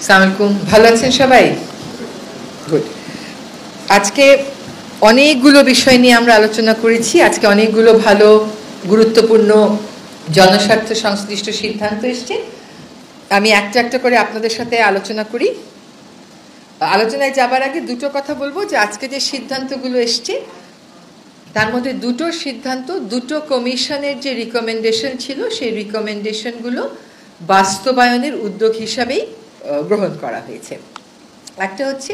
আসসালামু আলাইকুম, ভালো আছেন সবাই? গুড। আজকে অনেকগুলো বিষয় নিয়ে আমরা আলোচনা করেছি। আজকে অনেকগুলো ভালো গুরুত্বপূর্ণ জনস্বার্থ সংশ্লিষ্ট সিদ্ধান্ত এসছে। আমি একটা একটা করে আপনাদের সাথে আলোচনা করি। আলোচনায় যাবার আগে দুটো কথা বলবো যে আজকে যে সিদ্ধান্তগুলো এসছে তার মধ্যে দুটো সিদ্ধান্ত দুটো কমিশনের যে রিকমেন্ডেশন ছিল সেই রিকমেন্ডেশনগুলো বাস্তবায়নের উদ্যোগ হিসাবেই গ্রহণ করা হয়েছে। একটা হচ্ছে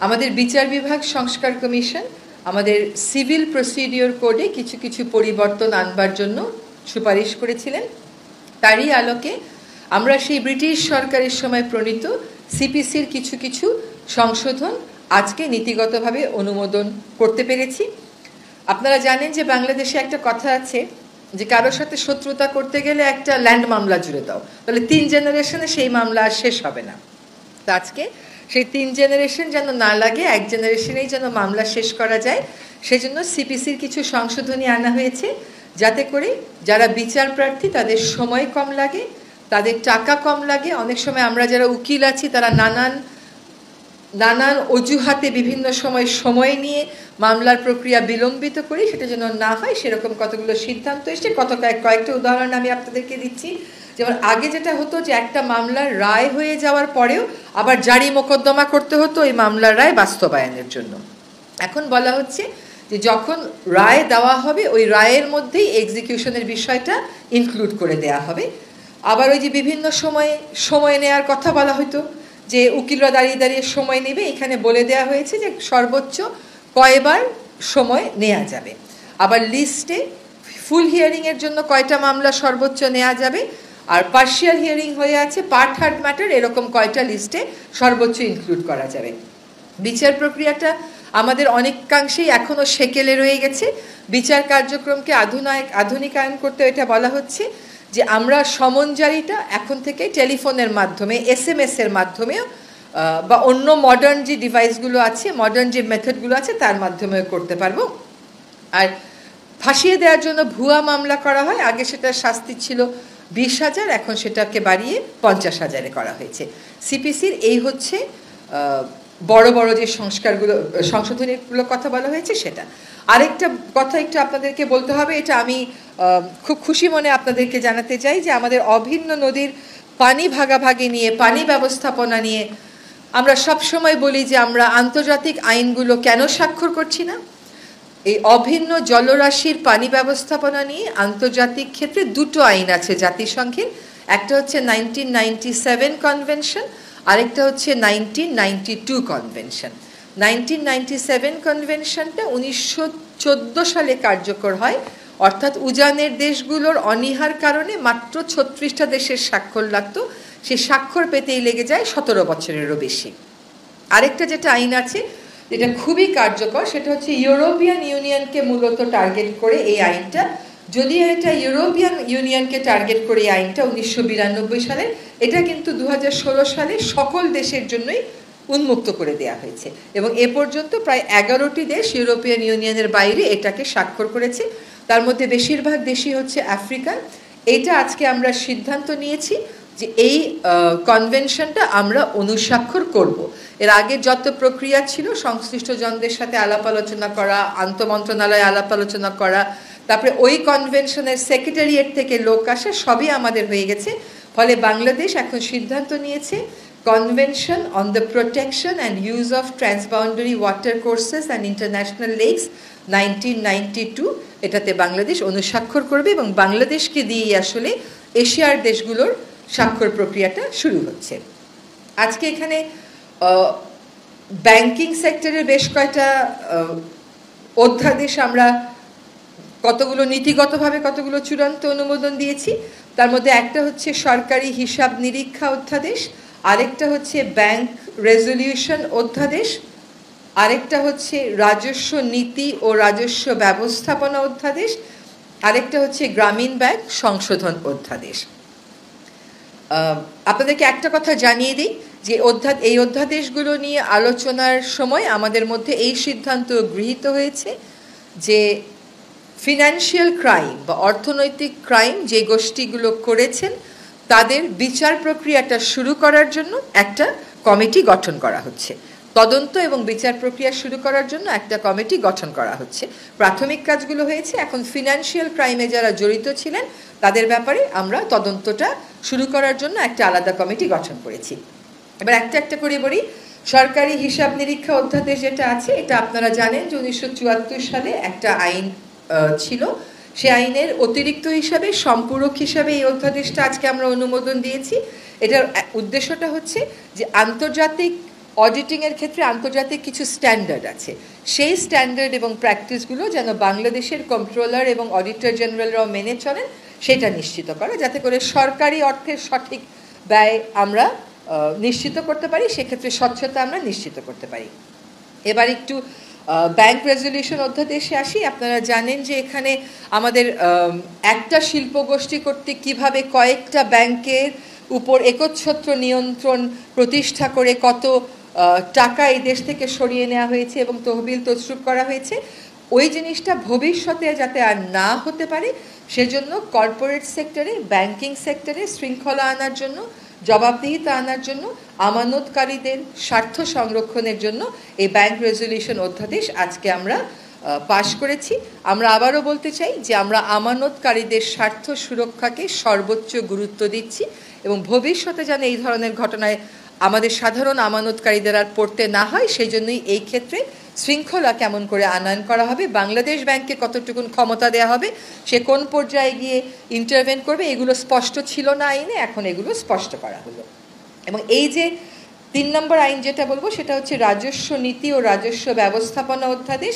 আমাদের বিচার বিভাগ সংস্কার কমিশন আমাদের সিভিল প্রসিডিওর কোডে কিছু কিছু পরিবর্তন আনবার জন্য সুপারিশ করেছিলেন। তারই আলোকে আমরা সেই ব্রিটিশ সরকারের সময় প্রণীত সিপিসির কিছু কিছু সংশোধন আজকে নীতিগতভাবে অনুমোদন করতে পেরেছি। আপনারা জানেন যে বাংলাদেশে একটা কথা আছে যে কারোর সাথে শত্রুতা করতে গেলে একটা ল্যান্ড মামলা জুড়ে দাও, তাহলে 3 জেনারেশনে সেই মামলা আর শেষ হবে না। তো আজকে সেই 3 জেনারেশন যেন না লাগে, 1 জেনারেশনেই যেন মামলা শেষ করা যায়, সেজন্য সিপিসির কিছু সংশোধনী আনা হয়েছে যাতে করে যারা বিচার প্রার্থী তাদের সময় কম লাগে, তাদের টাকা কম লাগে। অনেক সময় আমরা যারা উকিল আছি তারা নানান অজুহাতে বিভিন্ন সময় নিয়ে মামলার প্রক্রিয়া বিলম্বিত করি, সেটা যেন না হয় সেরকম কতগুলো সিদ্ধান্ত এসছে। কয়েকটা উদাহরণ আমি আপনাদেরকে দিচ্ছি। যেমন আগে যেটা হতো যে একটা মামলার রায় হয়ে যাওয়ার পরেও আবার জারি মোকদ্দমা করতে হতো এই মামলার রায় বাস্তবায়নের জন্য। এখন বলা হচ্ছে যে যখন রায় দেওয়া হবে ওই রায়ের মধ্যেই এক্সিকিউশনের বিষয়টা ইনক্লুড করে দেয়া হবে। আবার ওই যে বিভিন্ন সময় নেওয়ার কথা বলা হতো যে উকিলরা দাঁড়িয়ে দাঁড়িয়ে সময় নেবে, এখানে বলে দেওয়া হয়েছে যে সর্বোচ্চ কয়বার সময় নেওয়া যাবে। আবার লিস্টে ফুল হিয়ারিংয়ের জন্য কয়টা মামলা সর্বোচ্চ নেওয়া যাবে, আর পার্শিয়াল হিয়ারিং হয়ে আছে পার্ট হার্ড ম্যাটার, এরকম কয়টা লিস্টে সর্বোচ্চ ইনক্লুড করা যাবে। বিচার প্রক্রিয়াটা আমাদের অনেকাংশেই এখনও সেকেলে রয়ে গেছে। বিচার কার্যক্রমকে আধুনিকায়ন করতে এটা বলা হচ্ছে যে আমরা সমন জারিটা এখন থেকে টেলিফোনের মাধ্যমে, SMS এর মাধ্যমেও বা অন্য মডার্ন যে ডিভাইসগুলো আছে, মডার্ন যে মেথডগুলো আছে তার মাধ্যমেও করতে পারবো। আর ফাঁসিয়ে দেওয়ার জন্য ভুয়া মামলা করা হয়, আগে সেটা শাস্তি ছিল 20,000, এখন সেটাকে বাড়িয়ে 50,000-এ করা হয়েছে। সিপিসির এই হচ্ছে বড় বড় যে সংশোধনীগুলো কথা বলা হয়েছে সেটা। আরেকটা কথা একটু আপনাদেরকে বলতে হবে, এটা আমি খুব খুশি মনে আপনাদেরকে জানাতে চাই যে আমাদের অভিন্ন নদীর পানি ভাগাভাগি নিয়ে, পানি ব্যবস্থাপনা নিয়ে আমরা সব সময় বলি যে আমরা আন্তর্জাতিক আইনগুলো কেন স্বাক্ষর করছি না। এই অভিন্ন জলরাশির পানি ব্যবস্থাপনা নিয়ে আন্তর্জাতিক ক্ষেত্রে দুটো আইন আছে জাতিসংঘের, একটা হচ্ছে 1997 কনভেনশন, আরেকটা হচ্ছে 1992 কনভেনশন। 1997 কনভেনশনটা 1914 সালে কার্যকর হয়, অর্থাৎ উজানের দেশগুলোর অনীহার কারণে মাত্র 36টা দেশের স্বাক্ষর লাগতো, সেই স্বাক্ষর পেতেই লেগে যায় 17 বছরেরও বেশি। আরেকটা যেটা আইন আছে যেটা খুবই কার্যকর, সেটা হচ্ছে ইউরোপিয়ান ইউনিয়নকে মূলত টার্গেট করে এই আইনটা। যদিও এটা ইউরোপিয়ান ইউনিয়নকে টার্গেট করে এই আইনটা 1992 সালে, এটা কিন্তু 2016 সালে সকল দেশের জন্যই উন্মুক্ত করে দেয়া হয়েছে এবং এ পর্যন্ত প্রায় 11টি দেশ ইউরোপিয়ান ইউনিয়নের বাইরে এটাকে স্বাক্ষর করেছে। তার মধ্যে বেশিরভাগ দেশই হচ্ছে আফ্রিকান। এইটা আজকে আমরা সিদ্ধান্ত নিয়েছি যে এই কনভেনশনটা আমরা অনুস্বাক্ষর করব। এর আগে যত প্রক্রিয়া ছিল সংশ্লিষ্ট জনদের সাথে আলাপ আলোচনা করা, আন্তঃমন্ত্রণালয়ে আলাপ আলোচনা করা, তারপরে ওই কনভেনশনের সেক্রেটারিয়েট থেকে লোক আসা, সবই আমাদের হয়ে গেছে। ফলে বাংলাদেশ এখন সিদ্ধান্ত নিয়েছে convention on the protection and use of transboundary water courses and international lakes 1992, এটাতে বাংলাদেশ অনুস্বাক্ষর করবে এবং বাংলাদেশকে দিয়েই আসলে এশিয়ার দেশগুলোর স্বাক্ষর প্রক্রিয়াটা শুরু হচ্ছে। আজকে এখানে ব্যাংকিং সেক্টরের বেশ কয়টা অধ্যাদেশ আমরা কতগুলো নীতিগতভাবে কতগুলো চূড়ান্ত অনুমোদন দিয়েছি। তার মধ্যে একটা হচ্ছে সরকারি হিসাব নিরীক্ষা অধ্যাদেশ, আরেকটা হচ্ছে ব্যাংক রেজলিউশন অধ্যাদেশ, আরেকটা হচ্ছে রাজস্ব নীতি ও রাজস্ব ব্যবস্থাপনা অধ্যাদেশ, আরেকটা হচ্ছে গ্রামীণ ব্যাংক সংশোধন অধ্যাদেশ। আপনাদেরকে একটা কথা জানিয়ে দিই যে এই অধ্যাদেশগুলো নিয়ে আলোচনার সময় আমাদের মধ্যে এই সিদ্ধান্ত গৃহীত হয়েছে যে ফিনান্সিয়াল ক্রাইম বা অর্থনৈতিক ক্রাইম যে গোষ্ঠীগুলো করেছেন তাদের বিচার প্রক্রিয়াটা শুরু করার জন্য একটা কমিটি গঠন করা হচ্ছে। তদন্ত এবং বিচার প্রক্রিয়া শুরু করার জন্য একটা কমিটি গঠন করা হচ্ছে। প্রাথমিক কাজগুলো হয়েছে, এখন ফিনান্সিয়াল ক্রাইমে যারা জড়িত ছিলেন তাদের ব্যাপারে আমরা তদন্তটা শুরু করার জন্য একটা আলাদা কমিটি গঠন করেছি। এবার একটা একটা করে বলি। সরকারি হিসাব নিরীক্ষা অধ্যাদেশ যেটা আছে, এটা আপনারা জানেন যে 1974 সালে একটা আইন ছিল। সে আইনের অতিরিক্ত হিসাবে, সম্পূরক হিসাবে এই অধ্যাদেশটা আজকে আমরা অনুমোদন দিয়েছি। এটার উদ্দেশ্যটা হচ্ছে যে আন্তর্জাতিক অডিটিংয়ের ক্ষেত্রে আন্তর্জাতিক কিছু স্ট্যান্ডার্ড আছে, সেই স্ট্যান্ডার্ড এবং প্র্যাকটিসগুলো যেন বাংলাদেশের কন্ট্রোলার এবং অডিটর জেনারেলরাও মেনে চলেন, সেটা নিশ্চিত করা, যাতে করে সরকারি অর্থের সঠিক ব্যয় আমরা নিশ্চিত করতে পারি, সেক্ষেত্রে স্বচ্ছতা আমরা নিশ্চিত করতে পারি। এবার একটু ব্যাংক রেজলিউশন অধ্যাদেশে আসি। আপনারা জানেন যে এখানে আমাদের একটা শিল্পগোষ্ঠী কর্তৃক কীভাবে কয়েকটা ব্যাংকের উপর একচ্ছত্র নিয়ন্ত্রণ প্রতিষ্ঠা করে কত টাকা এই দেশ থেকে সরিয়ে নেওয়া হয়েছে এবং তহবিল তছরুপ করা হয়েছে, ওই জিনিসটা ভবিষ্যতে যাতে আর না হতে পারে সেজন্য কর্পোরেট সেক্টরে, ব্যাংকিং সেক্টরে শৃঙ্খলা আনার জন্য, জবাবদিহিতা আনার জন্য, আমানতকারীদের স্বার্থ সংরক্ষণের জন্য এই ব্যাংক রেজলিউশন অধ্যাদেশ আজকে আমরা পাশ করেছি। আমরা আবারও বলতে চাই যে আমরা আমানতকারীদের স্বার্থ সুরক্ষাকে সর্বোচ্চ গুরুত্ব দিচ্ছি এবং ভবিষ্যতে যেন এই ধরনের ঘটনায় আমাদের সাধারণ আমানতকারীদের আর পড়তে না হয়, সেই জন্যই এই ক্ষেত্রে শৃঙ্খলা কেমন করে আনয়ন করা হবে, বাংলাদেশ ব্যাংককে কতটুকুন ক্ষমতা দেওয়া হবে, সে কোন পর্যায়ে গিয়ে ইন্টারভেন করবে, এগুলো স্পষ্ট ছিল না আইনে, এখন এগুলো স্পষ্ট করা হলো। এবং এই যে 3 নম্বর আইন যেটা বলবো সেটা হচ্ছে রাজস্ব নীতি ও রাজস্ব ব্যবস্থাপনা অধ্যাদেশ।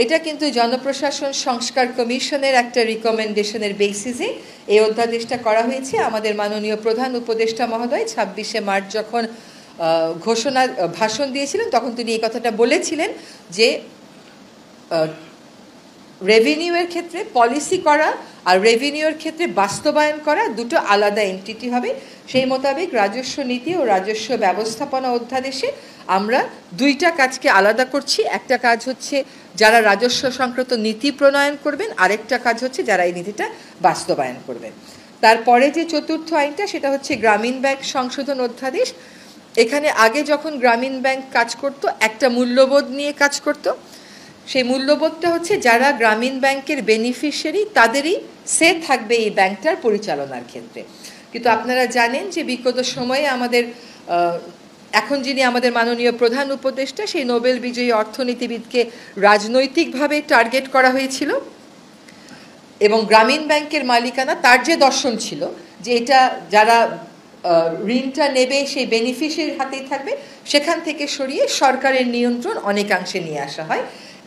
এটা কিন্তু জনপ্রশাসন সংস্কার কমিশনের একটা রিকমেন্ডেশনের বেসিসে এই অধ্যাদেশটা করা হয়েছে। আমাদের মাননীয় প্রধান উপদেষ্টা মহোদয় 26শে মার্চ যখন ভাষণ দিয়েছিলেন তখন তিনি এই কথাটা বলেছিলেন যে রেভিনিউয়ের ক্ষেত্রে পলিসি করা আর রেভিনিউয়ের ক্ষেত্রে বাস্তবায়ন করা দুটো আলাদা এন্টিটি হবে। সেই মোতাবেক রাজস্ব নীতি ও রাজস্ব ব্যবস্থাপনা অধ্যাদেশে আমরা দুইটা কাজকে আলাদা করছি। একটা কাজ হচ্ছে যারা রাজস্ব সংক্রান্ত নীতি প্রণয়ন করবেন, আরেকটা কাজ হচ্ছে যারা এই নীতিটা বাস্তবায়ন করবেন। তারপরে যে চতুর্থ আইনটা সেটা হচ্ছে গ্রামীণ ব্যাংক সংশোধন অধ্যাদেশ। এখানে আগে যখন গ্রামীণ ব্যাংক কাজ করত একটা মূল্যবোধ নিয়ে কাজ করত। সেই মূল্যবোধটা হচ্ছে যারা গ্রামীণ ব্যাংকের বেনিফিশিয়ারি তাদেরই সে থাকবে এই ব্যাংকটার পরিচালনার ক্ষেত্রে। কিন্তু আপনারা জানেন যে বিগত সময়ে আমাদের এখন যিনি আমাদের মাননীয় প্রধান উপদেষ্টা, সেই নোবেল বিজয়ী অর্থনীতিবিদকে রাজনৈতিকভাবে টার্গেট করা হয়েছিল এবং গ্রামীণ ব্যাংকের মালিকানা, তার যে দর্শন ছিল যে এটা যারা ঋণটা নেবে সেই বেনিফিশিয়ারির হাতেই থাকবে, সেখান থেকে সরিয়ে সরকারের নিয়ন্ত্রণ অনেকাংশে নিয়ে আসা হয়।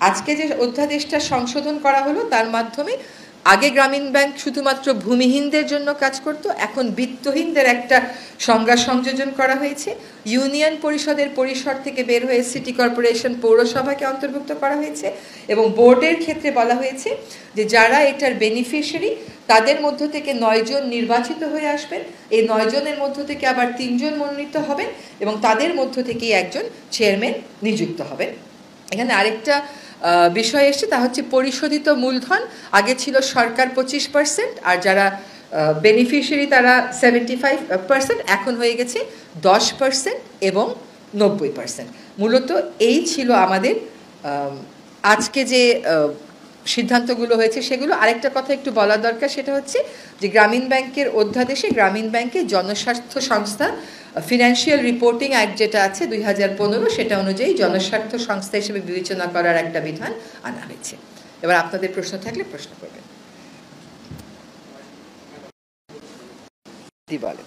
আজকে যে অধ্যাদেশটা সংশোধন করা হলো তার মাধ্যমে আগে গ্রামীণ ব্যাংক শুধুমাত্র ভূমিহীনদের জন্য কাজ করত, এখন বিত্তহীনদের একটা সংজ্ঞা সংযোজন করা হয়েছে। ইউনিয়ন পরিষদের পরিসর থেকে বের হয়ে সিটি কর্পোরেশন, পৌরসভাকে অন্তর্ভুক্ত করা হয়েছে এবং বোর্ডের ক্ষেত্রে বলা হয়েছে যে যারা এটার বেনিফিশিয়ারি তাদের মধ্য থেকে 9 জন নির্বাচিত হয়ে আসবেন, এই 9 জনের মধ্য থেকে আবার 3 জন মনোনীত হবেন এবং তাদের মধ্য থেকেই একজন চেয়ারম্যান নিযুক্ত হবেন। এখানে আরেকটা বিষয় এসছে, তা হচ্ছে পরিশোধিত মূলধন আগে ছিল সরকার 25% আর যারা বেনিফিশিয়ারি তারা 75%, এখন হয়ে গেছে 10% এবং 90%। মূলত এই ছিল আমাদের আজকে যে সিদ্ধান্তগুলো হয়েছে সেগুলো। আরেকটা কথা একটু বলা দরকার, সেটা হচ্ছে যে গ্রামীণ ব্যাংকের অধ্যাদেশে গ্রামীণ ব্যাংকের জনস্বার্থ সংস্থা ফিনান্সিয়াল রিপোর্টিং অ্যাক্ট যেটা আছে 2015, সেটা অনুযায়ী জনস্বার্থ সংস্থা হিসেবে বিবেচনা করার একটা বিধান আনা হয়েছে। এবার আপনাদের প্রশ্ন থাকলে প্রশ্ন করবেন। বলেন।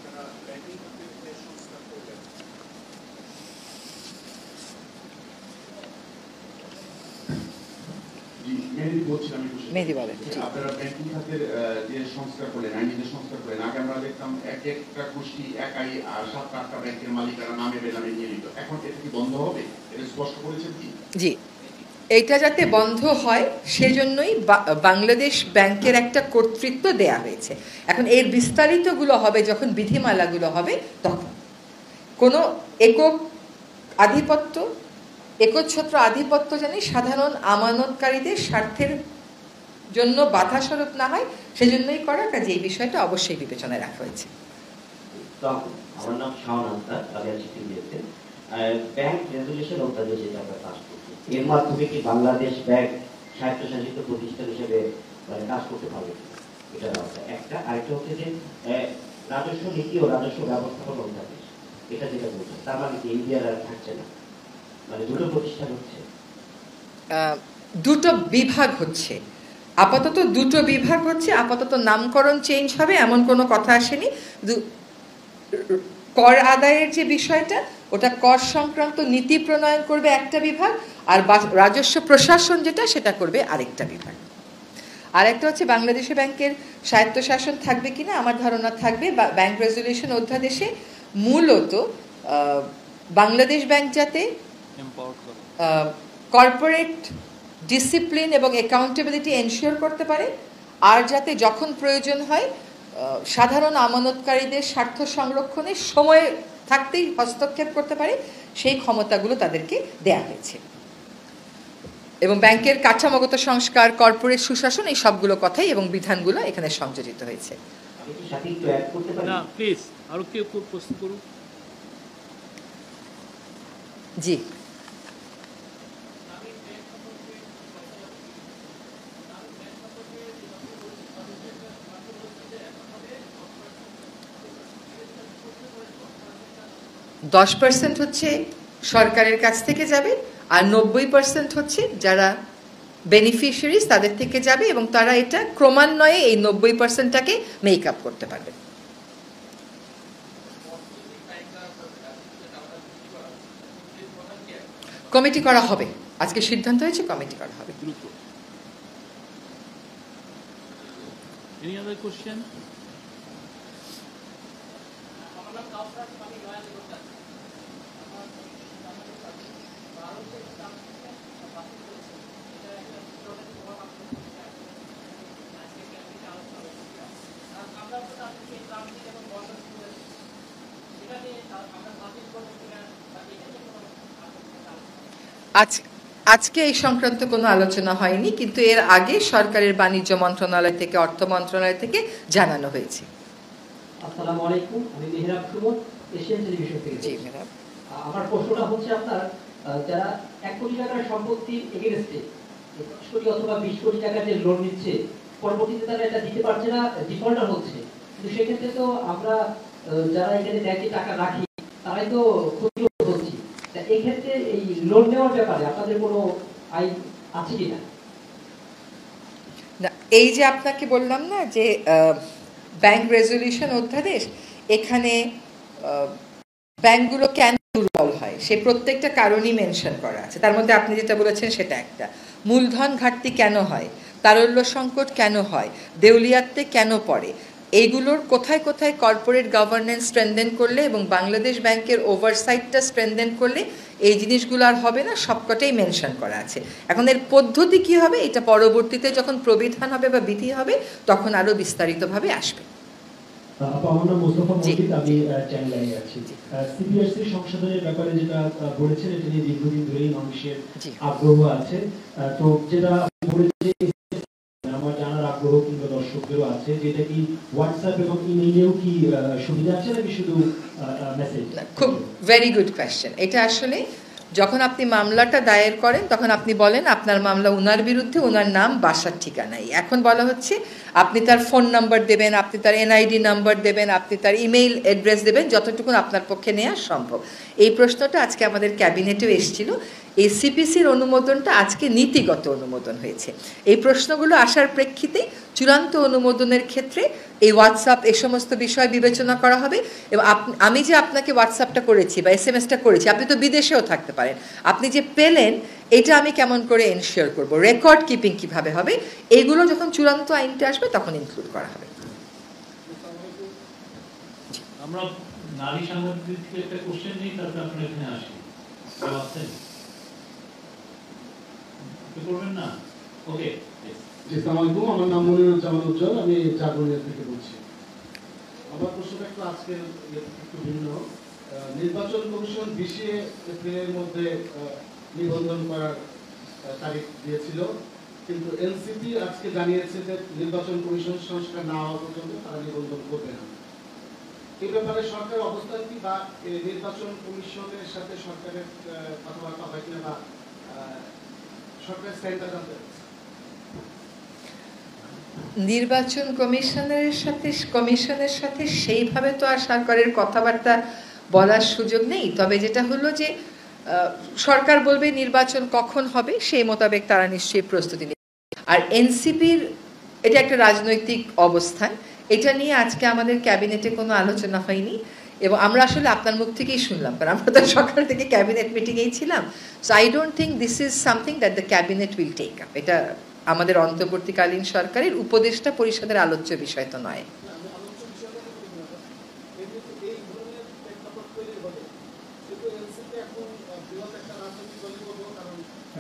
মেহেদি বলেন। আপনারা ব্যাংকিং খাতের যে সংস্কার করলেন, আইনি যে সংস্কার করলেন, আগে আমরা দেখতাম এক একটা গোষ্ঠী একাই 7-8টা ব্যাংকের মালিকানা নামে বেনামে নিয়ে নিত, এখন এটা কি বন্ধ হবে? এটা স্পষ্ট করেছেন কি? জি, এইটা যাতে বন্ধ হয় সেজন্যই বাংলাদেশ ব্যাংকের একটা কর্তৃত্ব দেয়া হয়েছে। এখন এর বিস্তারিতগুলো হবে যখন বিধিমালাগুলো হবে তখন। কোনো একক আধিপত্য, একচ্ছত্র আধিপত্য জানি সাধারণ আমানতকারীদের স্বার্থের জন্য বাধা স্বরূপ না হয়, সেজন্যই করা কাজে এই বিষয়টা অবশ্যই বিবেচনায় রাখা হয়েছে। তো আমার নাম শাওন আক্তার, আমি আছি টিভিএতে। ব্যাংক রেজুলেশন অধ্যাদেশ যেটা আমরা পাস করছি, এর মাধ্যমে কি বাংলাদেশ ব্যাংক স্বায়ত্তশাসিত প্রতিষ্ঠান হিসেবে মানে কাজ করতে পারবে? এটা একটা। আরেকটা হচ্ছে যে রাজস্ব নীতি ও রাজস্ব ব্যবস্থাপনা অধ্যাদেশ, এটা যেটা বলছে, তার মানে কি ইন্ডিয়ার আর থাকছে না, মানে দুটো প্রতিষ্ঠান হচ্ছে? দুটো বিভাগ হচ্ছে, আপাতত দুটো বিভাগ হচ্ছে, আপাতত নামকরণ চেঞ্জ হবে এমন কোনো কথা আসেনি। কর আদায়ের যে বিষয়টা, ওটা কর সংক্রান্ত নীতি প্রণয়ন করবে একটা বিভাগ, আর রাজস্ব প্রশাসন যেটা সেটা করবে আরেকটা বিভাগ। আর একটা হচ্ছে বাংলাদেশে ব্যাংকের স্বায়ত্তশাসন থাকবে কিনা, আমার ধারণা থাকবে। ব্যাংক রেজুলেশন অধ্যাদেশে মূলত বাংলাদেশ ব্যাংক যাতে কর্পোরেট ডিসিপ্লিন এবং অ্যাকাউন্টেবিলিটি এনশিওর করতে পারে, আর যাতে যখন প্রয়োজন হয় সাধারণ আমানতকারীদের স্বার্থ সংরক্ষণে সময় থাকতেই হস্তক্ষেপ করতে পারে, সেই ক্ষমতাগুলো তাদেরকে দেয়া হয়েছে। এবং ব্যাংকের কাঠামোগত সংস্কার, কর্পোরেট সুশাসন, এই সবগুলো কথাই এবং বিধানগুলো এখানে সংযোজিত হয়েছে। জি, 10% হচ্ছে সরকারের কাছ থেকে যাবে, আর 90% হচ্ছে যারা বেনিফিশিয়ারিজ তাদের থেকে যাবে, এবং তারা এটা ক্রমান্বয়ে এই 90%টাকে মেক আপ করতে পারবে। কমিটি করা হবে, আজকে সিদ্ধান্ত হয়েছে কমিটি করা হবে। Any other question? আজকে এই সংক্রান্ত কোনো আলোচনা হয়নি, কিন্তু এর আগে সরকারের বাণিজ্য মন্ত্রণালয় থেকে, অর্থ মন্ত্রণালয় থেকে জানানো হয়েছে। আসসালামু আলাইকুম, আমি মেহরাব সুমন, এশিয়ান টেলিভিশন থেকে। জি মেহরাব, আমার প্রশ্নটা হচ্ছে আপনার যারা 1 কোটি টাকার সম্পত্তির এগেইনস্টে 10 কোটি অথবা 20 কোটি টাকা যে লোন নিচ্ছে, পরবর্তীতে তারা এটা দিতে পারছে না, ডিফল্টার হচ্ছে, কিন্তু সেক্ষেত্রে তো আমরা যারা এখানে ব্যাংকে টাকা রাখি তারাই তো ক্ষতিগ্রস্ত হচ্ছি। তা এই ক্ষেত্রে এই লোন নেওয়ার ব্যাপারে আপনাদের কোনো আইন আছে কিনা? না, এই যে আপনাকে বললাম না যে ব্যাংক রেজুলেশন অধ্যাদেশ, এখানে ব্যাংকগুলো কেন দুর্বল হয় সেই প্রত্যেকটা কারণই মেনশন করা আছে। তার মধ্যে আপনি যেটা বলেছেন সেটা একটা, মূলধন ঘাটতি কেন হয়, তারল্য সংকট কেন হয়, দেউলিয়াত্বে কেন পড়ে, এইগুলোর কোথায় কোথায় কর্পোরেট গভর্নেন্স স্ট্রেনদেন করলে এবং বাংলাদেশ ব্যাংকের ওভারসাইটটা স্ট্রেনদেন করলে এই জিনিসগুলো আর হবে না, সবকটাই মেনশন করা আছে। এখন এর পদ্ধতি কি হবে, এটা পরবর্তীতে যখন প্রবিধান হবে বা বিধি হবে তখন আরো বিস্তারিতভাবে আসবে। আমার নাম মোস্তফা মজিদ, আমি চ্যানেলে আছি। সিবিএসসি সংশোধনের ব্যাপারে যেটা বলেছেন, এটা নিয়ে দীর্ঘদিন ধরেই মানুষের আগ্রহ আছে। তো যেটা বলেছে আমার জানার আগ্রহ কিংবা দর্শকদেরও আছে, যেটা কি হোয়াটসঅ্যাপ এবং ইমেইলেও কি সুবিধা আছে নাকি শুধু মেসেজ? খুব ভেরি গুড কোয়েশ্চেন। এটা আসলে যখন আপনি মামলাটা দায়ের করেন তখন আপনি বলেন আপনার মামলা উনার বিরুদ্ধে, ওনার নাম, বাসার ঠিকানাই। এখন বলা হচ্ছে আপনি তার ফোন নাম্বার দেবেন, আপনি তার এনআইডি নাম্বার দেবেন, আপনি তার ইমেইল অ্যাড্রেস দেবেন, যতটুকু আপনার পক্ষে নেওয়া সম্ভব। এই প্রশ্নটা আজকে আমাদের ক্যাবিনেটেও এসেছিল। এই সিপিসির অনুমোদনটা আজকে নীতিগত অনুমোদন হয়েছে। এই প্রশ্নগুলো আসার প্রেক্ষিতে চূড়ান্ত অনুমোদনের ক্ষেত্রে এই হোয়াটসঅ্যাপ, এই সমস্ত বিষয় বিবেচনা করা হবে। এবং আমি যে আপনাকে হোয়াটসঅ্যাপটা করেছি বা এসএমএসটা করেছি, আপনি তো বিদেশেও থাকতে পারেন, আপনি যে পেলেন এটা আমি কেমন করে এনশিওর করব, রেকর্ড কিপিং কিভাবে হবে, এগুলো যখন চূড়ান্ত আইনটা আসবে তখন ইনক্লুড করা হবে। আমরা নারী সাংবাদিক থেকে একটা কোশ্চেন নেই, তারপর আপনারা এখানে আসি। আছেন কি করবেন না? ওকে, আসসালামু আলাইকুম, আমার নাম মনিরুজ্জামান উজ্জ্বল, আমি জাগরণিয়া থেকে বলছি। আমার প্রশ্নটা একটু আজকে একটু ভিন্ন। নির্বাচন কমিশন 20 এপ্রিলের মধ্যে নিবন্ধন করার তারিখ দিয়েছিল, কিন্তু এনসিপি আজকে জানিয়েছে যে নির্বাচন কমিশন সংস্কার না হওয়া পর্যন্ত তারা নিবন্ধন করবে না। এই ব্যাপারে সরকারের অবস্থান কি, বা নির্বাচন কমিশনের সাথে সরকারের কথাবার্তা হয় কিনা, বা সরকারের স্ট্যান্ডটা জানতে চাচ্ছি। নির্বাচন কমিশনের সাথে সেইভাবে তো আর সরকারের কথাবার্তা বলার সুযোগ নেই। তবে যেটা হলো যে সরকার বলবে নির্বাচন কখন হবে সেই মোতাবেক তারা নিশ্চয়ই প্রস্তুতি নেবে। আর এনসিপির এটা একটা রাজনৈতিক অবস্থান, এটা নিয়ে আজকে আমাদের ক্যাবিনেটে কোনো আলোচনা হয়নি এবং আমরা আসলে আপনার মুখ থেকেই শুনলাম, কারণ আমরা তো সকাল থেকে ক্যাবিনেট মিটিংয়েই ছিলাম। So I don't think this is something that the cabinet will take up. এটা আমাদের অন্তর্বর্তীকালীন সরকারের উপদেষ্টা পরিষদের আলোচ্য বিষয় তো নয়।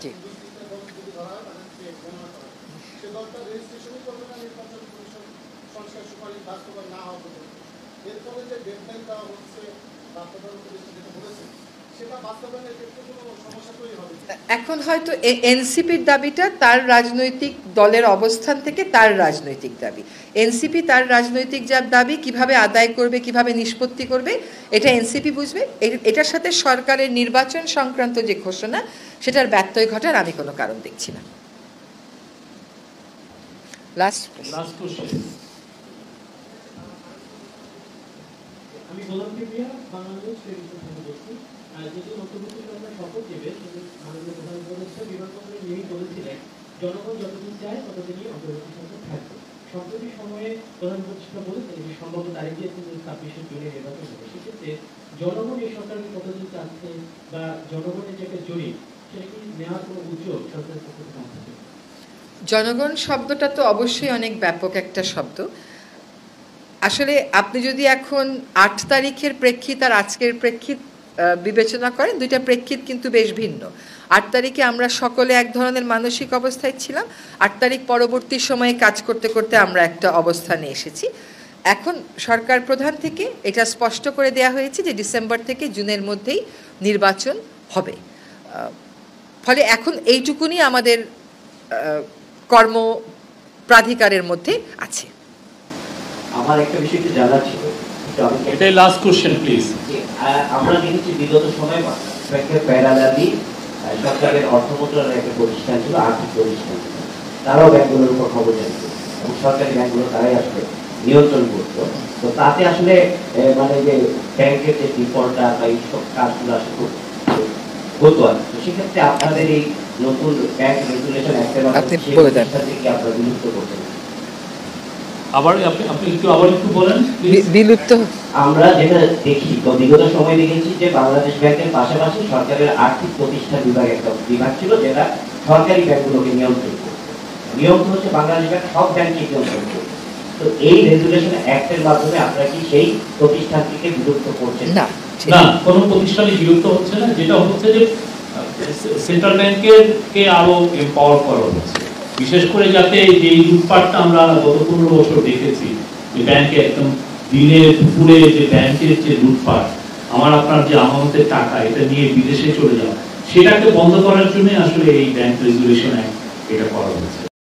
জি, এখন হয়তো এনসিপির দাবিটা তার রাজনৈতিক দলের অবস্থান থেকে তার রাজনৈতিক দাবি, এনসিপি তার রাজনৈতিক যার দাবি কিভাবে আদায় করবে, কিভাবে নিষ্পত্তি করবে, এটা এনসিপি বুঝবে। এটার সাথে সরকারের নির্বাচন সংক্রান্ত যে ঘোষণা সেটার ব্যত্যয় ঘটার আমি কোনো কারণ দেখছি না। Last question. আমি গোলাম কিবরিয়া, বাংলাদেশ টেলিভিশন থেকে বলছি। যেহেতু অন্তর্বর্তী সরকার শপথ নেবে, মাননীয় প্রধান উপদেষ্টা বিমানবন্দরে নিয়েই বলেছিলেন জনগণ যতদিন চায় ততদিনই অন্তর্বর্তী সরকার থাকবে। সম্প্রতি সময়ে প্রধান উপদেষ্টা বলেছেন যে সম্ভাব্য তারিখে 26শে জুনে নির্বাচন হবে। সেক্ষেত্রে জনগণ এই সরকারকে কতদিন চাচ্ছে বা জনগণের যে একটা জরিপ সেটা কি নেওয়ার কোনো উদ্যোগ সরকারের পক্ষ থেকে আছে? জনগণ শব্দটা তো অবশ্যই অনেক ব্যাপক একটা শব্দ। আসলে আপনি যদি এখন 8 তারিখের প্রেক্ষিত আর আজকের প্রেক্ষিত বিবেচনা করেন, দুইটা প্রেক্ষিত কিন্তু বেশ ভিন্ন। 8 তারিখে আমরা সকলে এক ধরনের মানসিক অবস্থায় ছিলাম, 8 তারিখ পরবর্তী সময়ে কাজ করতে করতে আমরা একটা অবস্থানে এসেছি। এখন সরকার প্রধান থেকে এটা স্পষ্ট করে দেয়া হয়েছে যে ডিসেম্বর থেকে জুনের মধ্যেই নির্বাচন হবে। ফলে এখন এইটুকুনি আমাদের কর্ম প্রাধিকারের মধ্যে আছে। আমার একটা বিষয় একটু জানার ছিল, এটাই লাস্ট কোশ্চেন প্লিজ। আমরা দেখেছি বিগত সময় প্যারালালি সরকারের অর্থ মন্ত্রণালয়ের একটা প্রতিষ্ঠান ছিল, আর্থিক প্রতিষ্ঠান, তারাও ব্যাংকগুলোর উপর খবর জানত এবং সরকারি ব্যাংকগুলো তারাই আসলে নিয়ন্ত্রণ করতো। তো তাতে আসলে মানে যে ব্যাংকের যে ডিফল্টটা বা এইসব কাজগুলো আসলে হতো আর তো সেক্ষেত্রে আপনাদের এই নতুন ব্যাংক রেগুলেশন অ্যাক্টের মাধ্যমে কি আপনারা বিলুপ্ত করছেন? আপনি একটু বলেন বিলুপ্ত। আমরা যেটা দেখি তো বিগত সময় দেখেছি যে বাংলাদেশ ব্যাংকের পাশাপাশি সরকারের আর্থিক প্রতিষ্ঠান বিভাগ একটা বিভাগ ছিল যেটা সরকারি ব্যাংকগুলোকে নিয়ন্ত্রণ করত। নিয়ন্ত্রণ হচ্ছে বাংলাদেশ ব্যাংক সব ব্যাংককে নিয়ন্ত্রণ করত। তো এই রেগুলেশন অ্যাক্টের মাধ্যমে আপনারা কি সেই প্রতিষ্ঠানটিকে বিলুপ্ত করছেন? না, না, কোনো প্রতিষ্ঠানই বিলুপ্ত হচ্ছে না। যেটা হচ্ছে যে সেন্ট্রাল ব্যাংকে আরো এম্পাওয়ার করা হচ্ছে, বিশেষ করে যাতে এই লুটপাটটা আমরা গত 15 বছর দেখেছি যে ব্যাংকে একদম দিনে দুপুরে যে ব্যাংকের যে লুটপাট, আমার আপনার যে আমানতের টাকা এটা নিয়ে বিদেশে চলে যাওয়া, সেটাকে বন্ধ করার জন্য আসলে এই ব্যাংক রেগুলেশন অ্যাক্ট এটা করা হয়েছে।